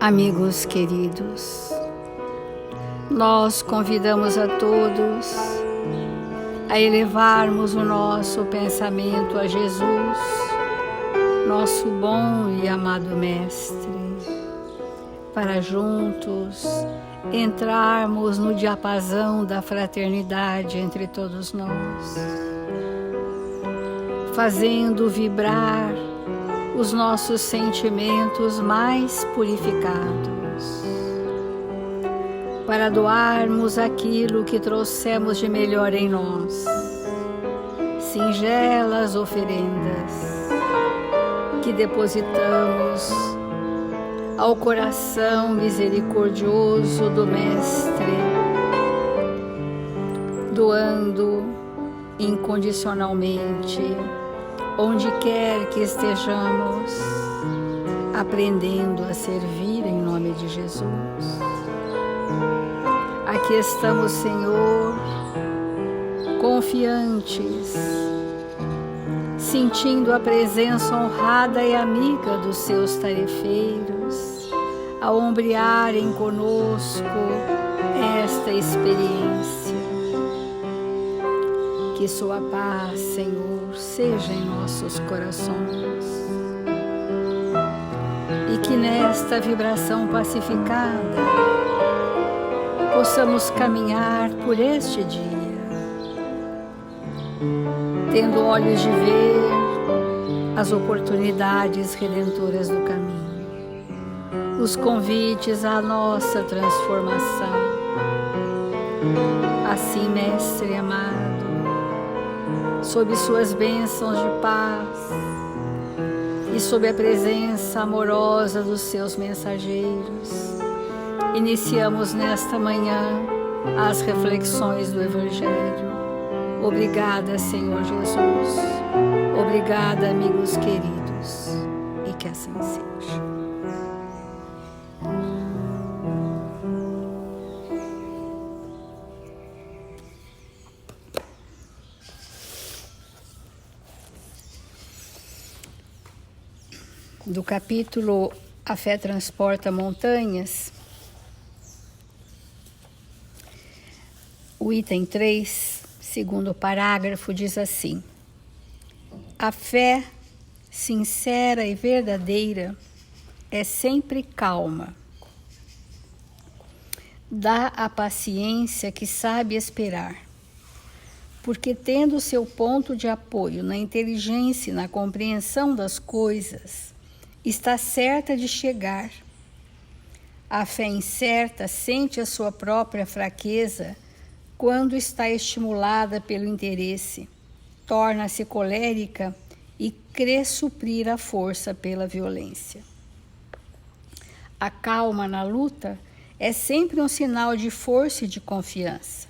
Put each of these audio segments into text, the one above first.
Amigos queridos, nós convidamos a todos a elevarmos o nosso pensamento a Jesus, nosso bom e amado Mestre, para juntos entrarmos no diapasão da fraternidade entre todos nós, fazendo vibrar os nossos sentimentos mais purificados, para doarmos aquilo que trouxemos de melhor em nós, singelas oferendas que depositamos ao coração misericordioso do Mestre, doando incondicionalmente, onde quer que estejamos, aprendendo a servir em nome de Jesus. Aqui estamos, Senhor, confiantes, sentindo a presença honrada e amiga dos seus tarefeiros, a ombrearem conosco esta experiência. Que sua paz, Senhor, seja em nossos corações e que nesta vibração pacificada possamos caminhar por este dia, tendo olhos de ver as oportunidades redentoras do caminho, os convites à nossa transformação. Assim, Mestre amado, sob suas bênçãos de paz e sob a presença amorosa dos seus mensageiros, iniciamos nesta manhã as reflexões do Evangelho. Obrigada, Senhor Jesus. Obrigada, amigos queridos. E que assim seja. Do capítulo A Fé Transporta Montanhas, o item 3, segundo parágrafo, diz assim: a fé sincera e verdadeira é sempre calma. Dá a paciência que sabe esperar, porque tendo seu ponto de apoio na inteligência e na compreensão das coisas, está certa de chegar. A fé incerta sente a sua própria fraqueza quando está estimulada pelo interesse, torna-se colérica e crê suprir a força pela violência. A calma na luta é sempre um sinal de força e de confiança.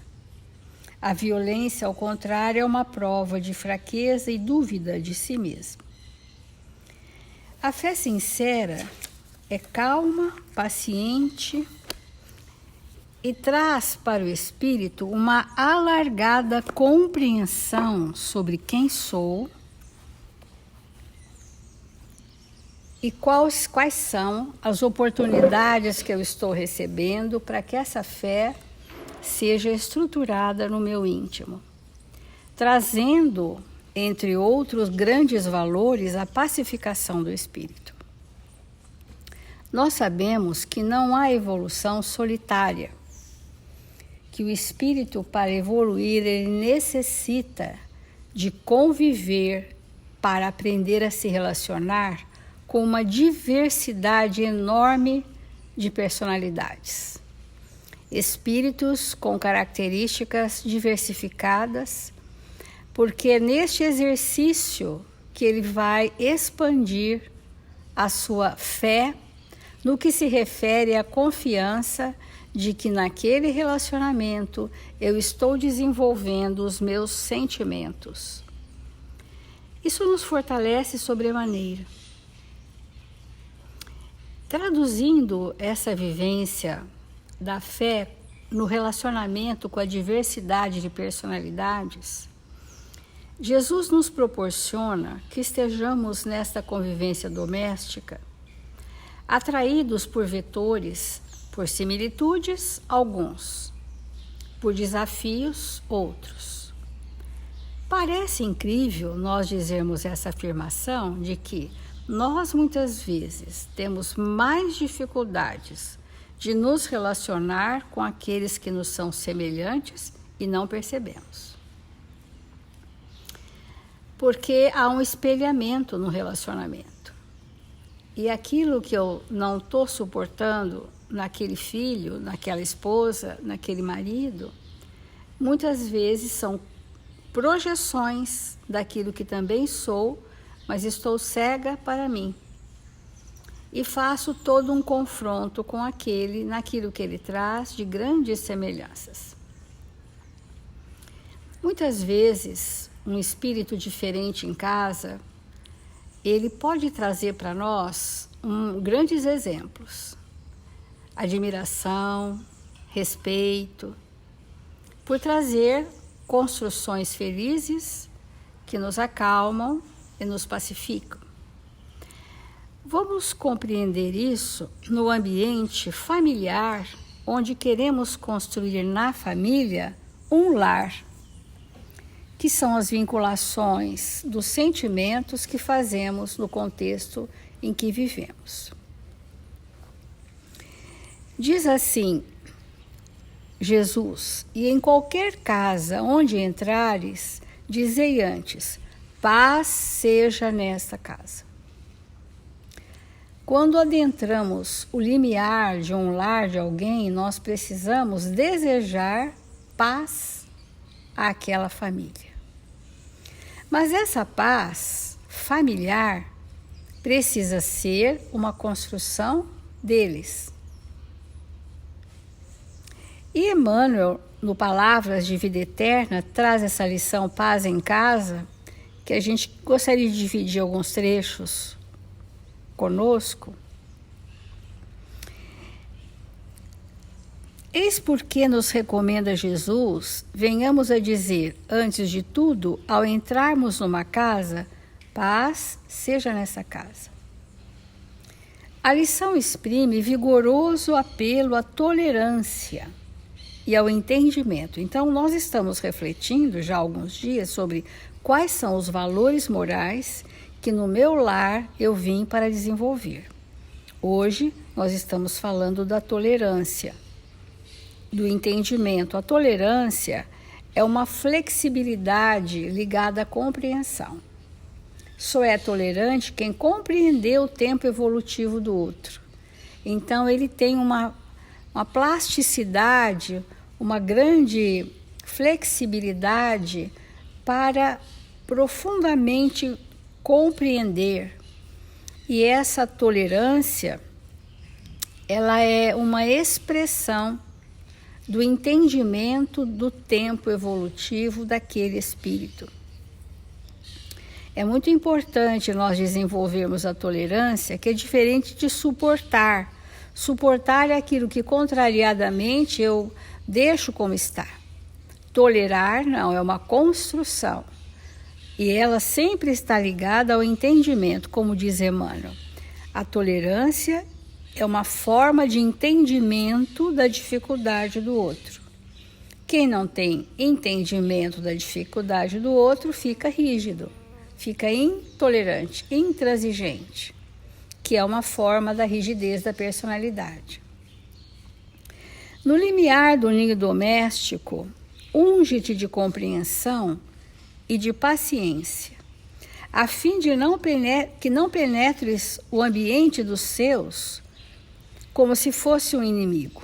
A violência, ao contrário, é uma prova de fraqueza e dúvida de si mesmo. A fé sincera é calma, paciente e traz para o espírito uma alargada compreensão sobre quem sou e quais são as oportunidades que eu estou recebendo para que essa fé seja estruturada no meu íntimo, trazendo, entre outros grandes valores, a pacificação do espírito. Nós sabemos que não há evolução solitária, que o espírito, para evoluir, ele necessita de conviver para aprender a se relacionar com uma diversidade enorme de personalidades. Espíritos com características diversificadas, porque é neste exercício que ele vai expandir a sua fé no que se refere à confiança de que naquele relacionamento eu estou desenvolvendo os meus sentimentos. Isso nos fortalece sobremaneira. Traduzindo essa vivência da fé no relacionamento com a diversidade de personalidades, Jesus nos proporciona que estejamos nesta convivência doméstica atraídos por vetores, por similitudes, alguns, por desafios, outros. Parece incrível nós dizermos essa afirmação de que nós muitas vezes temos mais dificuldades de nos relacionar com aqueles que nos são semelhantes e não percebemos. Porque há um espelhamento no relacionamento. E aquilo que eu não estou suportando naquele filho, naquela esposa, naquele marido, muitas vezes são projeções daquilo que também sou, mas estou cega para mim. E faço todo um confronto com aquele, naquilo que ele traz de grandes semelhanças. Muitas vezes, um espírito diferente em casa, ele pode trazer para nós grandes exemplos. Admiração, respeito, por trazer construções felizes que nos acalmam e nos pacificam. Vamos compreender isso no ambiente familiar, onde queremos construir na família um lar, que são as vinculações dos sentimentos que fazemos no contexto em que vivemos. Diz assim Jesus: e em qualquer casa onde entrares, dizei antes, paz seja nesta casa. Quando adentramos o limiar de um lar de alguém, nós precisamos desejar paz àquela família. Mas essa paz familiar precisa ser uma construção deles. E Emmanuel, no Palavras de Vida Eterna, traz essa lição Paz em Casa, que a gente gostaria de dividir alguns trechos conosco. Eis porque nos recomenda Jesus, venhamos a dizer, antes de tudo, ao entrarmos numa casa, paz seja nessa casa. A lição exprime vigoroso apelo à tolerância e ao entendimento. Então, nós estamos refletindo já há alguns dias sobre quais são os valores morais que no meu lar eu vim para desenvolver. Hoje, nós estamos falando da tolerância, do entendimento. A tolerância é uma flexibilidade ligada à compreensão. Só é tolerante quem compreendeu o tempo evolutivo do outro. Então, ele tem uma plasticidade, uma grande flexibilidade para profundamente compreender. E essa tolerância, ela é uma expressão do entendimento do tempo evolutivo daquele espírito. É muito importante nós desenvolvermos a tolerância, que é diferente de suportar. Suportar é aquilo que contrariadamente eu deixo como está. Tolerar não, é uma construção. E ela sempre está ligada ao entendimento, como diz Emmanuel. A tolerância é uma forma de entendimento da dificuldade do outro. Quem não tem entendimento da dificuldade do outro fica rígido, fica intolerante, intransigente, que é uma forma da rigidez da personalidade. No limiar do ninho doméstico, unge-te de compreensão e de paciência, a fim de que não penetres o ambiente dos seus como se fosse um inimigo.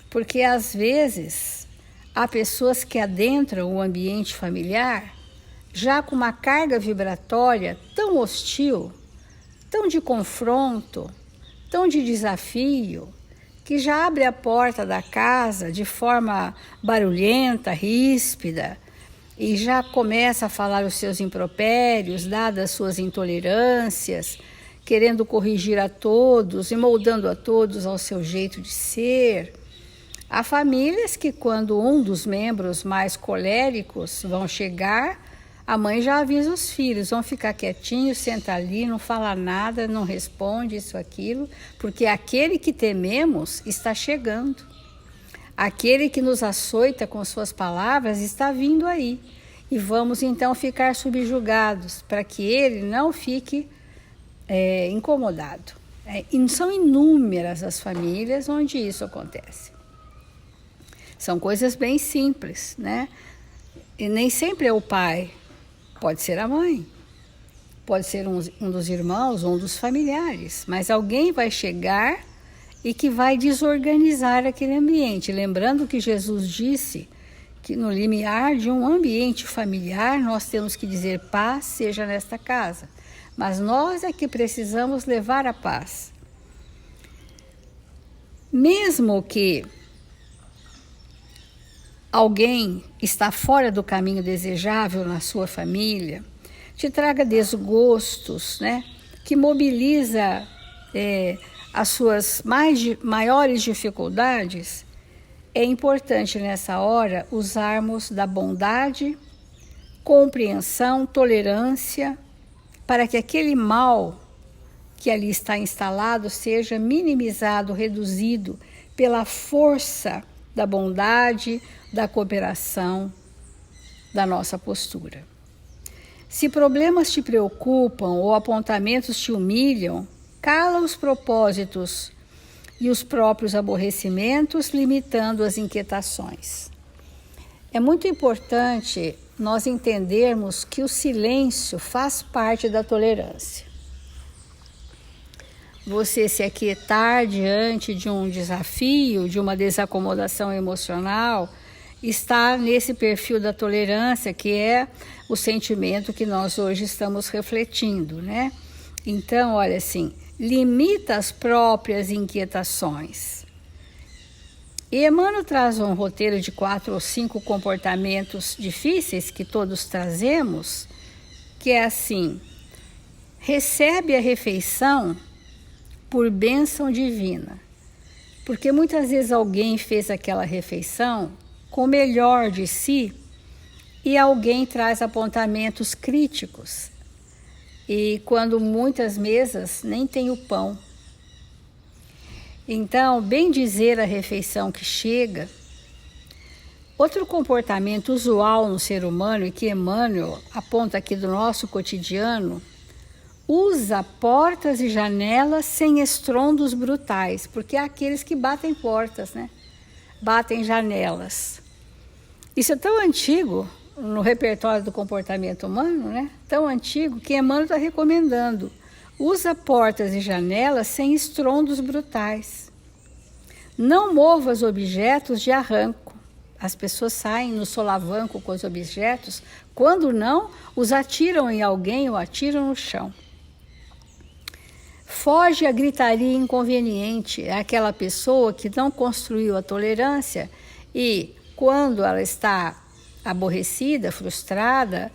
Porque às vezes há pessoas que adentram o ambiente familiar já com uma carga vibratória tão hostil, tão de confronto, tão de desafio, que já abre a porta da casa de forma barulhenta, ríspida, e já começa a falar os seus impropérios, dadas as suas intolerâncias, querendo corrigir a todos e moldando a todos ao seu jeito de ser. Há famílias que, quando um dos membros mais coléricos vão chegar, a mãe já avisa os filhos, vão ficar quietinhos, senta ali, não fala nada, não responde isso, aquilo, porque aquele que tememos está chegando. Aquele que nos açoita com suas palavras está vindo aí. E vamos então ficar subjugados, para que ele não fique incomodado. E são inúmeras as famílias onde isso acontece. São coisas bem simples, né? E nem sempre é o pai, pode ser a mãe, pode ser um dos irmãos, um dos familiares, mas alguém vai chegar e que vai desorganizar aquele ambiente. Lembrando que Jesus disse que no limiar de um ambiente familiar nós temos que dizer paz seja nesta casa, mas nós é que precisamos levar a paz. Mesmo que alguém está fora do caminho desejável na sua família, te traga desgostos, né? Que mobiliza as suas maiores dificuldades, é importante nessa hora usarmos da bondade, compreensão, tolerância, para que aquele mal que ali está instalado seja minimizado, reduzido pela força da bondade, da cooperação, da nossa postura. Se problemas te preocupam ou apontamentos te humilham, cala os propósitos e os próprios aborrecimentos, limitando as inquietações. É muito importante nós entendermos que o silêncio faz parte da tolerância. Você se aquietar diante de um desafio, de uma desacomodação emocional, está nesse perfil da tolerância, que é o sentimento que nós hoje estamos refletindo, né? Então, olha assim, limita as próprias inquietações. E Emmanuel traz um roteiro de 4 ou 5 comportamentos difíceis que todos trazemos, que é assim: recebe a refeição por bênção divina, porque muitas vezes alguém fez aquela refeição com o melhor de si e alguém traz apontamentos críticos. E quando muitas mesas nem tem o pão. Então, bem dizer a refeição que chega. Outro comportamento usual no ser humano e que Emmanuel aponta aqui do nosso cotidiano, usa portas e janelas sem estrondos brutais, porque há aqueles que batem portas, né? Batem janelas. Isso é tão antigo no repertório do comportamento humano, né? Tão antigo que Emmanuel está recomendando. Usa portas e janelas sem estrondos brutais. Não mova os objetos de arranco. As pessoas saem no solavanco com os objetos, quando não, os atiram em alguém ou atiram no chão. Foge a gritaria inconveniente, é aquela pessoa que não construiu a tolerância e, quando ela está aborrecida, frustrada,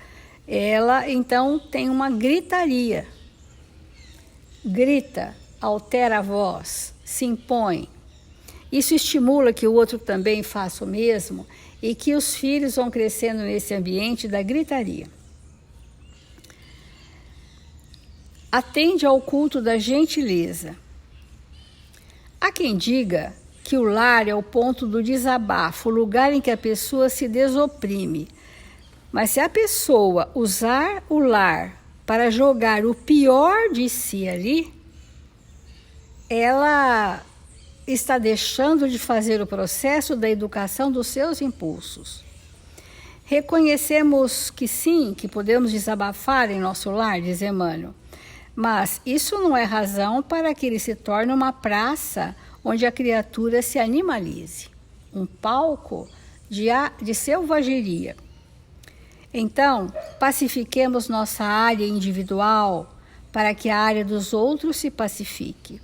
ela então tem uma gritaria. Grita, altera a voz, se impõe. Isso estimula que o outro também faça o mesmo e que os filhos vão crescendo nesse ambiente da gritaria. Atende ao culto da gentileza. Há quem diga que o lar é o ponto do desabafo, o lugar em que a pessoa se desoprime. Mas se a pessoa usar o lar para jogar o pior de si ali, ela está deixando de fazer o processo da educação dos seus impulsos. Reconhecemos que sim, que podemos desabafar em nosso lar, diz Emmanuel, mas isso não é razão para que ele se torne uma praça onde a criatura se animalize, um palco de selvageria. Então, pacifiquemos nossa área individual para que a área dos outros se pacifique.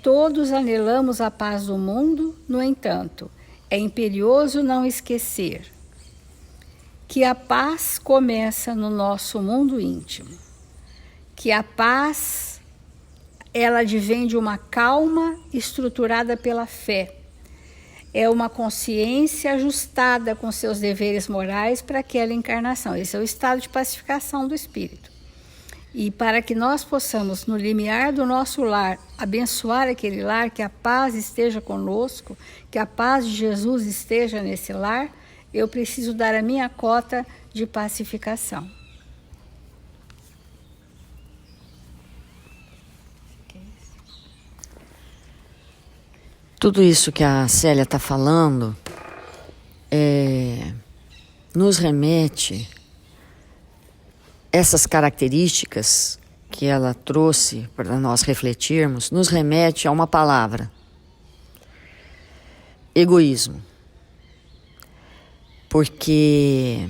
Todos anelamos a paz do mundo, no entanto, é imperioso não esquecer que a paz começa no nosso mundo íntimo, que a paz, ela advém de uma calma estruturada pela fé. é uma consciência ajustada com seus deveres morais para aquela encarnação. Esse é o estado de pacificação do espírito. E para que nós possamos, no limiar do nosso lar, abençoar aquele lar, que a paz esteja conosco, que a paz de Jesus esteja nesse lar, eu preciso dar a minha cota de pacificação. Tudo isso que a Célia está falando nos remete, essas características que ela trouxe para nós refletirmos, nos remete a uma palavra: egoísmo. Porque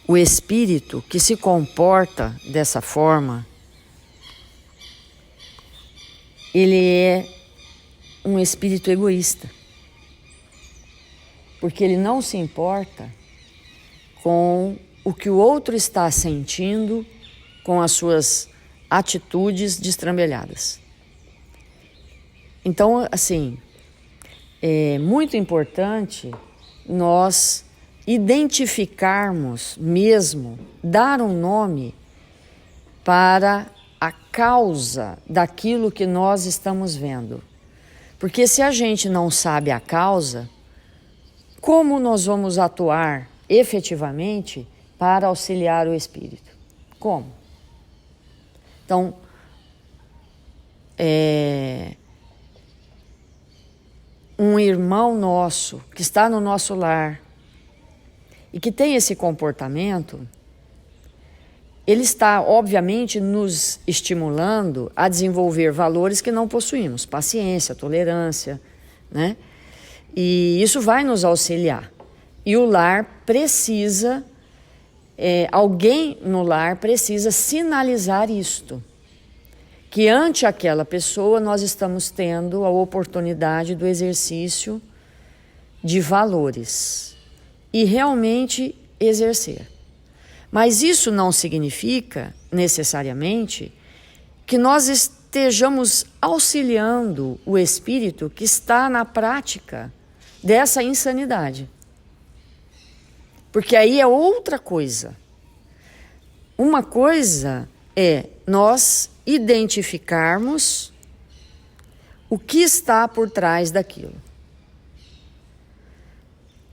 o espírito que se comporta dessa forma, ele é um espírito egoísta, porque ele não se importa com o que o outro está sentindo, com as suas atitudes destrambelhadas. Então, assim, é muito importante nós identificarmos mesmo, dar um nome para a causa daquilo que nós estamos vendo. Porque se a gente não sabe a causa, como nós vamos atuar efetivamente para auxiliar o espírito? Como? Então, um irmão nosso que está no nosso lar e que tem esse comportamento, ele está, obviamente, nos estimulando a desenvolver valores que não possuímos, paciência, tolerância, né? E isso vai nos auxiliar. E o lar precisa, alguém no lar precisa sinalizar isto, que ante aquela pessoa nós estamos tendo a oportunidade do exercício de valores e realmente exercer. Mas isso não significa, necessariamente, que nós estejamos auxiliando o espírito que está na prática dessa insanidade. Porque aí é outra coisa. Uma coisa é nós identificarmos o que está por trás daquilo.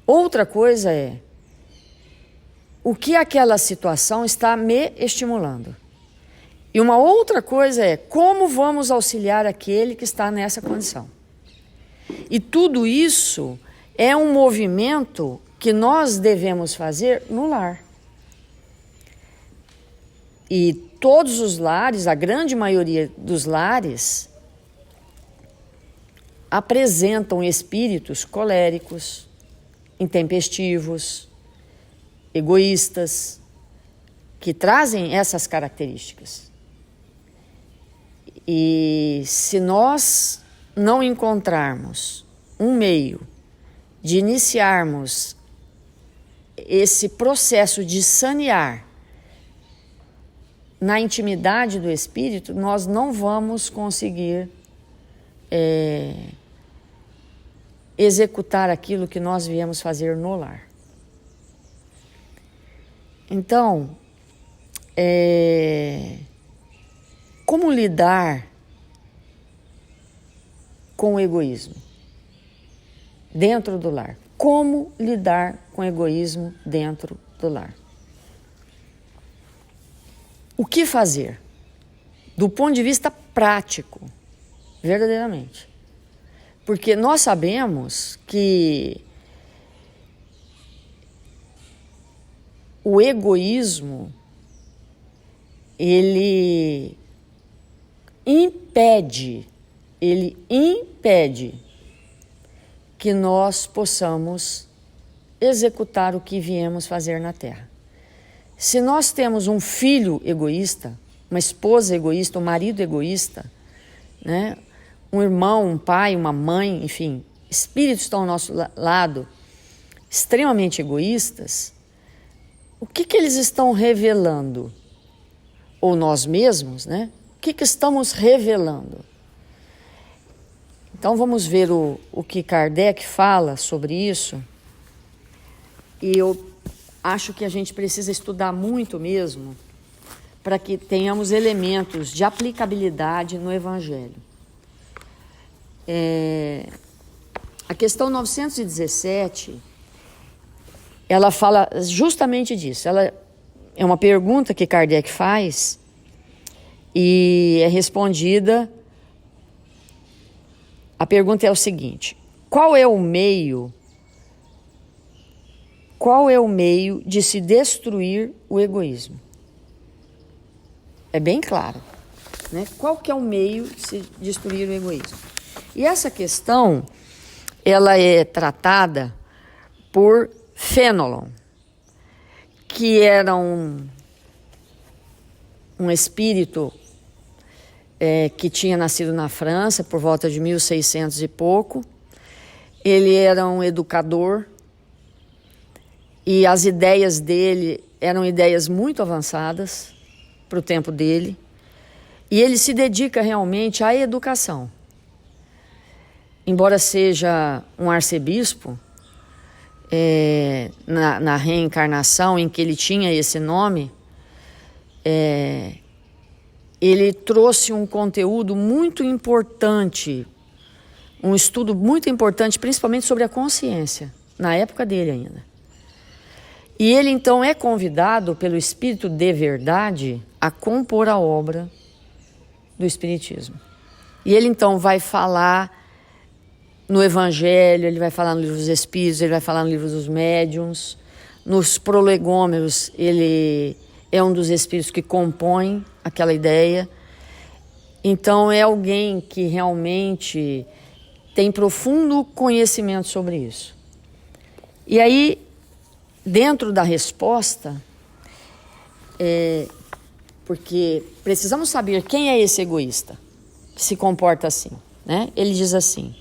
Outra coisa é o que aquela situação está me estimulando. E uma outra coisa é como vamos auxiliar aquele que está nessa condição. E tudo isso é um movimento que nós devemos fazer no lar. E todos os lares, a grande maioria dos lares, apresentam espíritos coléricos, intempestivos, egoístas, que trazem essas características. E se nós não encontrarmos um meio de iniciarmos esse processo de sanear na intimidade do espírito, nós não vamos conseguir executar aquilo que nós viemos fazer no lar. Então, como lidar com o egoísmo dentro do lar? Como lidar com o egoísmo dentro do lar? O que fazer? Do ponto de vista prático, verdadeiramente. Porque nós sabemos que o egoísmo, ele impede que nós possamos executar o que viemos fazer na Terra. Se nós temos um filho egoísta, uma esposa egoísta, um marido egoísta, né? Um irmão, um pai, uma mãe, enfim, espíritos estão ao nosso lado, extremamente egoístas, o que eles estão revelando? Ou nós mesmos, né? O que estamos revelando? Então vamos ver o que Kardec fala sobre isso. E eu acho que a gente precisa estudar muito mesmo para que tenhamos elementos de aplicabilidade no Evangelho. A questão 917, ela fala justamente disso. Ela é uma pergunta que Kardec faz e é respondida. A pergunta é o seguinte: qual é o meio de se destruir o egoísmo? É bem claro, né? Qual que é o meio de se destruir o egoísmo? E essa questão, ela é tratada por Fénelon, que era um espírito que tinha nascido na França por volta de 1600 e pouco. Ele era um educador e as ideias dele eram ideias muito avançadas para o tempo dele. E ele se dedica realmente à educação. Embora seja um arcebispo, na reencarnação em que ele tinha esse nome, ele trouxe um conteúdo muito importante, um estudo muito importante, principalmente sobre a consciência, na época dele ainda. E ele então é convidado pelo Espírito de Verdade a compor a obra do Espiritismo. E ele então vai falar no Evangelho, ele vai falar no Livro dos Espíritos, ele vai falar no Livro dos Médiuns, nos Prolegômenos, ele é um dos espíritos que compõem aquela ideia. Então é alguém que realmente tem profundo conhecimento sobre isso. E aí, dentro da resposta, porque precisamos saber quem é esse egoísta que se comporta assim, né? Ele diz assim: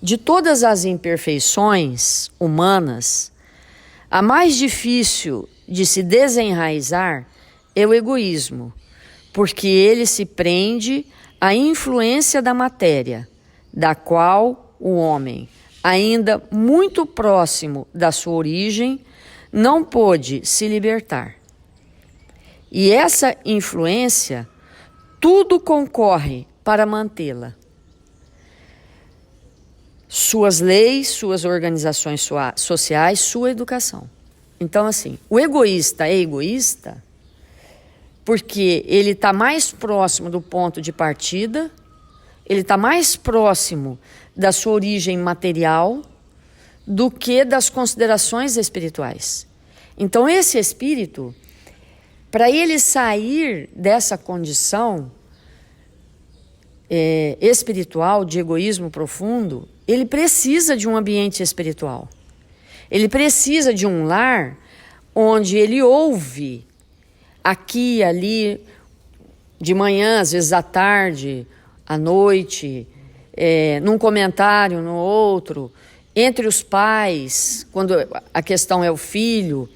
de todas as imperfeições humanas, a mais difícil de se desenraizar é o egoísmo, porque ele se prende à influência da matéria, da qual o homem, ainda muito próximo da sua origem, não pôde se libertar. E essa influência, tudo concorre para mantê-la. Suas leis, suas organizações sociais, sua educação. Então, assim, o egoísta é egoísta porque ele está mais próximo do ponto de partida, ele está mais próximo da sua origem material do que das considerações espirituais. Então, esse espírito, para ele sair dessa condição espiritual de egoísmo profundo, ele precisa de um ambiente espiritual. Ele precisa de um lar onde ele ouve aqui e ali, de manhã, às vezes à tarde, à noite, num comentário, no outro, entre os pais, quando a questão é o filho,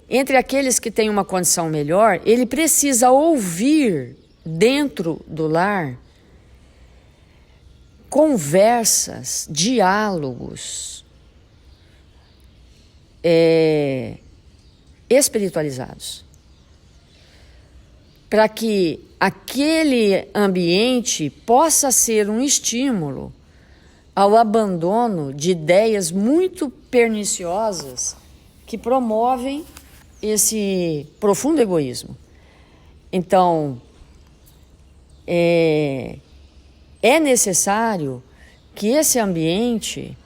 entre aqueles que têm uma condição melhor, ele precisa ouvir dentro do lar conversas, diálogos espiritualizados, para que aquele ambiente possa ser um estímulo ao abandono de ideias muito perniciosas que promovem esse profundo egoísmo. Então, é necessário que esse ambiente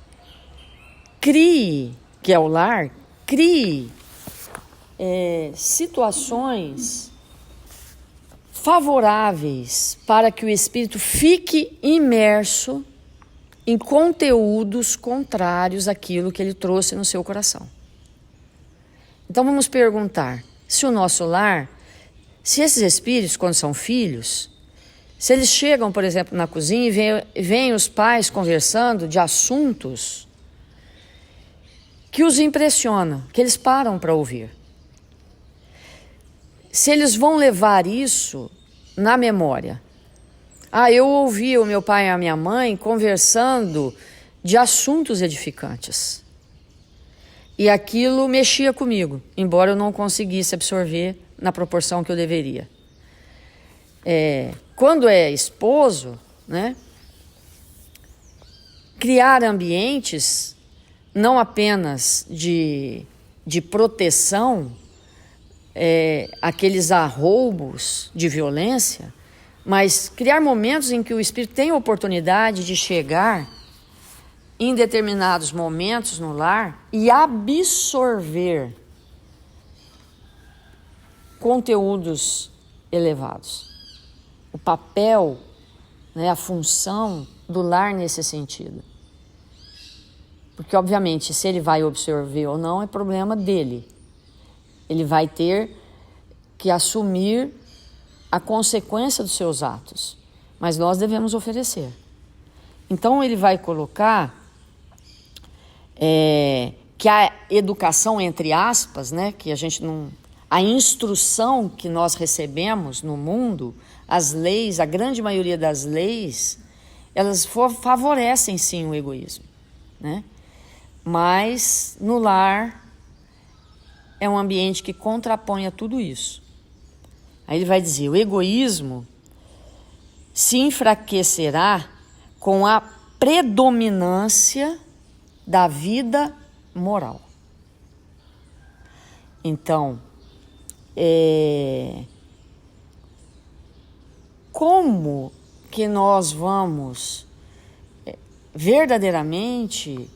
crie, que é o lar, crie situações favoráveis para que o espírito fique imerso em conteúdos contrários àquilo que ele trouxe no seu coração. Então vamos perguntar, se o nosso lar, se esses espíritos, quando são filhos, se eles chegam, por exemplo, na cozinha e veem os pais conversando de assuntos que os impressionam, que eles param para ouvir. Se eles vão levar isso na memória, Eu ouvi o meu pai e a minha mãe conversando de assuntos edificantes. E aquilo mexia comigo, embora eu não conseguisse absorver na proporção que eu deveria. Quando é esposo, né, criar ambientes não apenas de proteção, aqueles arroubos de violência, mas criar momentos em que o espírito tem a oportunidade de chegar em determinados momentos no lar e absorver conteúdos elevados. O papel, né, a função do lar nesse sentido. Porque, obviamente, se ele vai absorver ou não, é problema dele. Ele vai ter que assumir a consequência dos seus atos. Mas nós devemos oferecer. Então, ele vai colocar que a educação, entre aspas, né, que a gente não... A instrução que nós recebemos no mundo, as leis, a grande maioria das leis, elas favorecem sim o egoísmo, né? Mas no lar é um ambiente que contrapõe a tudo isso. Aí ele vai dizer, o egoísmo se enfraquecerá com a predominância da vida moral. Então, como que nós vamos verdadeiramente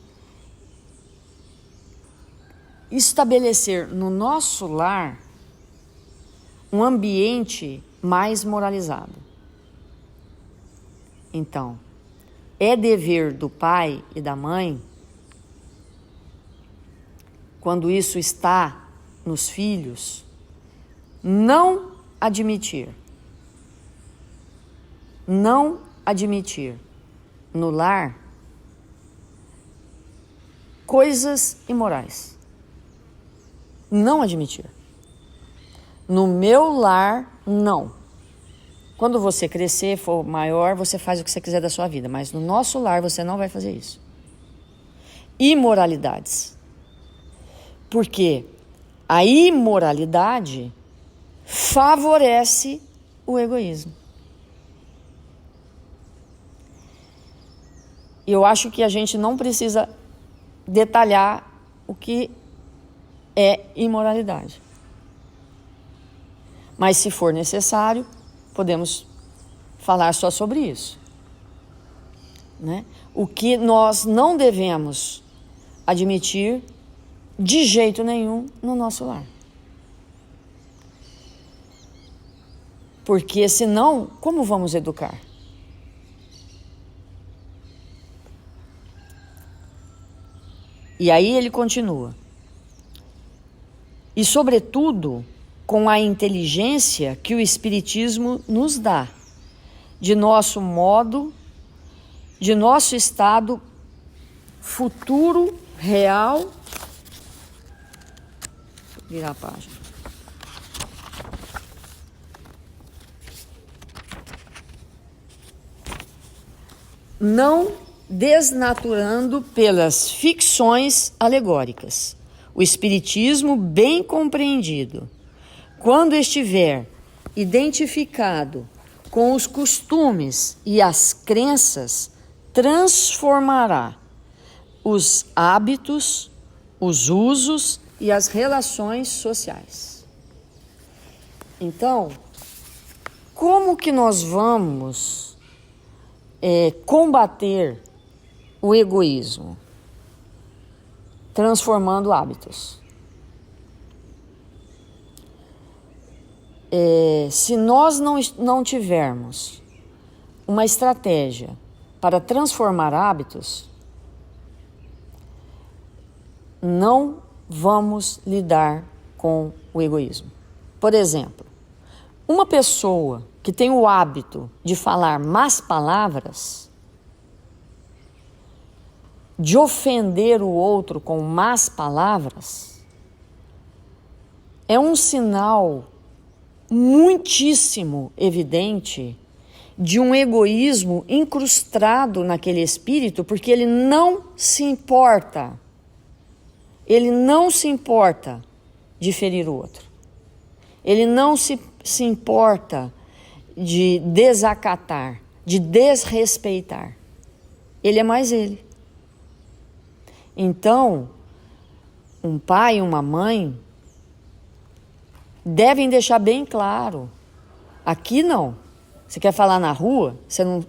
estabelecer no nosso lar um ambiente mais moralizado? Então, é dever do pai e da mãe, quando isso está nos filhos, não admitir no lar coisas imorais. Não admitir. No meu lar, não. Quando você crescer, for maior, você faz o que você quiser da sua vida, mas no nosso lar você não vai fazer isso. Imoralidades. Porque a imoralidade favorece o egoísmo. E eu acho que a gente não precisa detalhar o que é imoralidade. Mas se for necessário, podemos falar só sobre isso, né? O que nós não devemos admitir de jeito nenhum no nosso lar. Porque senão, como vamos educar? E aí ele continua. E sobretudo, com a inteligência que o Espiritismo nos dá, de nosso modo, de nosso estado futuro, real. Vou virar a página. Não desnaturando pelas ficções alegóricas. O Espiritismo bem compreendido, quando estiver identificado com os costumes e as crenças, transformará os hábitos, os usos e as relações sociais. Então, como que nós vamos combater o egoísmo? Transformando hábitos. Se nós não tivermos uma estratégia para transformar hábitos, não vamos lidar com o egoísmo. Por exemplo, uma pessoa que tem o hábito de falar más palavras, de ofender o outro com más palavras, é um sinal muitíssimo evidente de um egoísmo incrustado naquele espírito, porque ele não se importa. Ele não se importa de ferir o outro. Ele não se importa de desacatar, de desrespeitar. Ele é mais ele. Então, um pai e uma mãe devem deixar bem claro: aqui não. Você quer falar na rua, você não...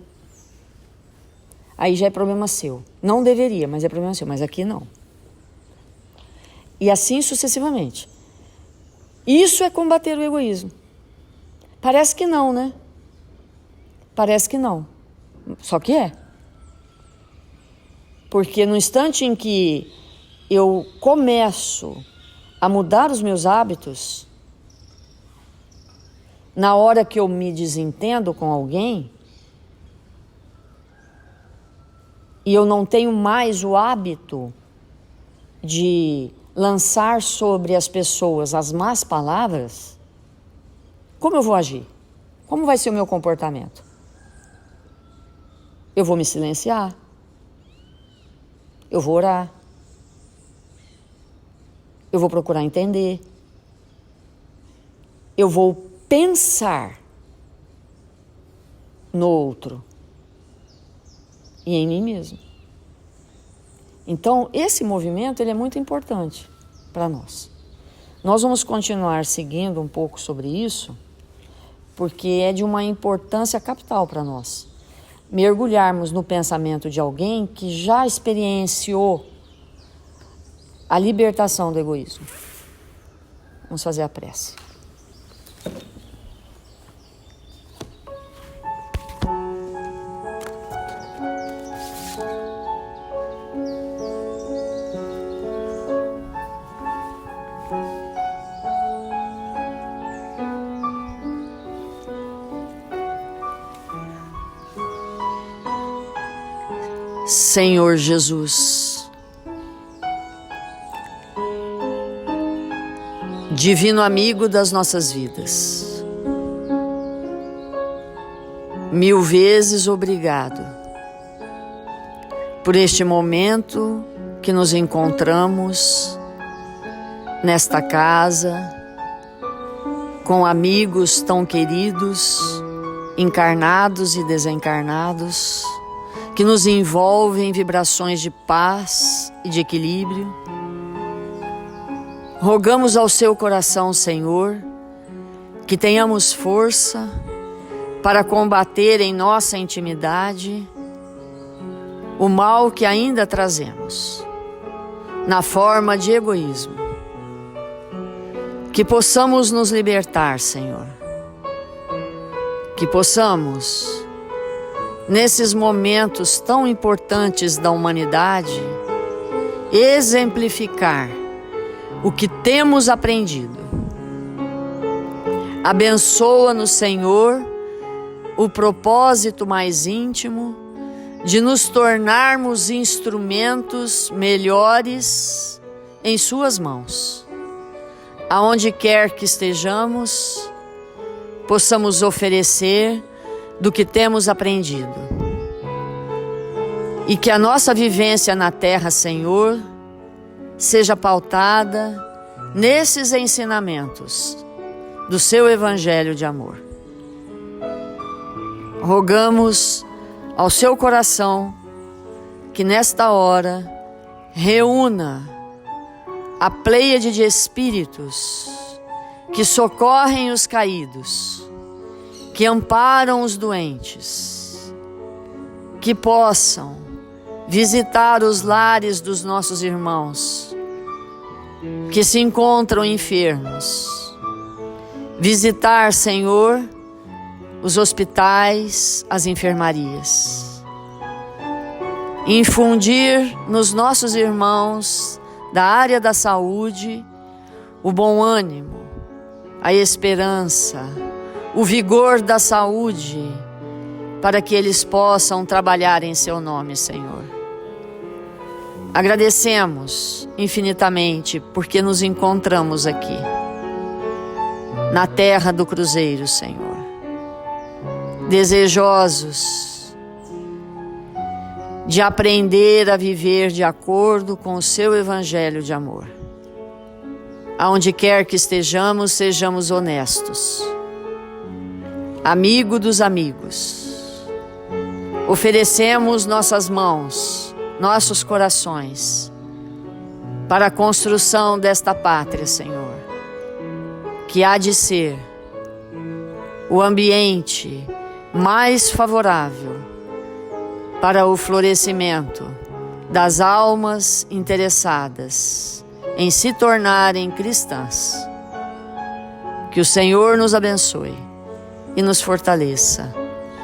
Aí já é problema seu. Não deveria, mas é problema seu. Mas aqui não. E assim sucessivamente. Isso é combater o egoísmo. Parece que não, né? Parece que não. Só que é. Porque no instante em que eu começo a mudar os meus hábitos, na hora que eu me desentendo com alguém, e eu não tenho mais o hábito de lançar sobre as pessoas as más palavras, como eu vou agir? Como vai ser o meu comportamento? Eu vou me silenciar. Eu vou orar. Eu vou procurar entender. Eu vou pensar no outro e em mim mesmo. Então, esse movimento ele é muito importante para nós. Nós vamos continuar seguindo um pouco sobre isso, porque é de uma importância capital para nós. Mergulharmos no pensamento de alguém que já experienciou a libertação do egoísmo. Vamos fazer a prece. Senhor Jesus, divino amigo das nossas vidas, mil vezes obrigado por este momento que nos encontramos nesta casa, com amigos tão queridos, encarnados e desencarnados, que nos envolve em vibrações de paz e de equilíbrio. Rogamos ao seu coração, Senhor, que tenhamos força para combater em nossa intimidade o mal que ainda trazemos, na forma de egoísmo. Que possamos nos libertar, Senhor. Que possamos, nesses momentos tão importantes da humanidade, exemplificar o que temos aprendido. Abençoa-nos, Senhor, o propósito mais íntimo de nos tornarmos instrumentos melhores em Suas mãos. Aonde quer que estejamos, possamos oferecer do que temos aprendido. E que a nossa vivência na terra, Senhor, seja pautada nesses ensinamentos do seu Evangelho de amor. Rogamos ao seu coração que nesta hora reúna a pleiade de espíritos que socorrem os caídos, que amparam os doentes, que possam visitar os lares dos nossos irmãos que se encontram enfermos, visitar, Senhor, os hospitais, as enfermarias, infundir nos nossos irmãos da área da saúde o bom ânimo, a esperança, o vigor da saúde, para que eles possam trabalhar em seu nome, Senhor. Agradecemos infinitamente porque nos encontramos aqui, na terra do Cruzeiro, Senhor. desejosos de aprender a viver de acordo com o seu evangelho de amor. Aonde quer que estejamos, sejamos honestos, amigo dos amigos. Oferecemos nossas mãos, nossos corações, para a construção desta pátria, Senhor, que há de ser o ambiente mais favorável para o florescimento das almas interessadas em se tornarem cristãs. Que o Senhor nos abençoe e nos fortaleça,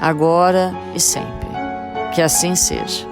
agora e sempre. Que assim seja.